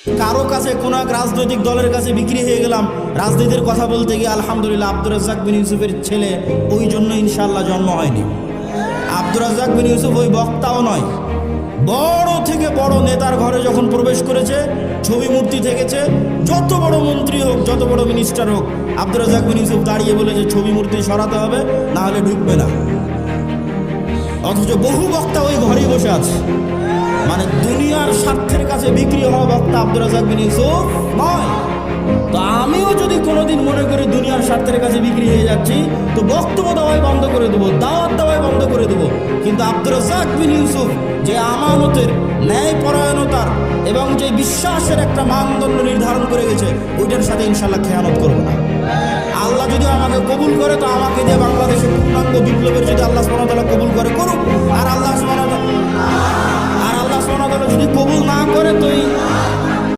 কারো কাছে কোনো এক রাজনৈতিক দলের কাছে বিক্রি হয়ে গেলাম, রাজনীতির কথা বলতে গিয়ে আলহামদুলিল্লাহ আব্দুর রাজ্জাক বিন ইউসুফের ছেলে, ওই জন্য ইনশাআল্লাহ জন্ম হয়নি। আব্দুর রাজ্জাক বিন ইউসুফ ওই বক্তাও নয়, বড় থেকে বড় নেতার ঘরে যখন প্রবেশ করেছে ছবি মূর্তি থেকেছে, যত বড় মন্ত্রী হোক, যত বড় মিনিস্টার হোক, আব্দুর রাজ্জাক বিন ইউসুফ দাঁড়িয়ে বলেছে ছবি মূর্তি সরাতে হবে, না হলে ঢুকবে না। অথচ বহু বক্তা ওই ঘরেই বসে আছে। মানে দুনিয়ার স্বার্থের কাছে বিক্রি হওয়া বক্তা আব্দুর রাজ্জাক বিন ইউসুফ নয়। তো আমিও যদি কোনোদিন মনে করি দুনিয়ার স্বার্থের কাছে বিক্রি হয়ে যাচ্ছি, তো বক্তব্য দেওয়াই বন্ধ করে দেবো, দাওয়াত দেওয়াই বন্ধ করে দেবো। কিন্তু আব্দুর রাজ্জাক বিন ইউসুফ যে আমানতের, ন্যায়পরায়ণতার এবং যে বিশ্বাসের একটা মানদণ্ড নির্ধারণ করে গেছে, ওইটার সাথে ইনশাল্লাহ খেয়ানত করবো না। আল্লাহ যদি আমাকে কবুল করে, তো আমাকে দিয়ে বাংলাদেশে পূর্ণাঙ্গ বিপ্লবের যদি আল্লাহ সুবহানাহু ওয়া তাআলা কবুল করে, করুক। আর আল্লাহ সুবহানাহু ওয়া তাআলা যদি কবুল না করে, তো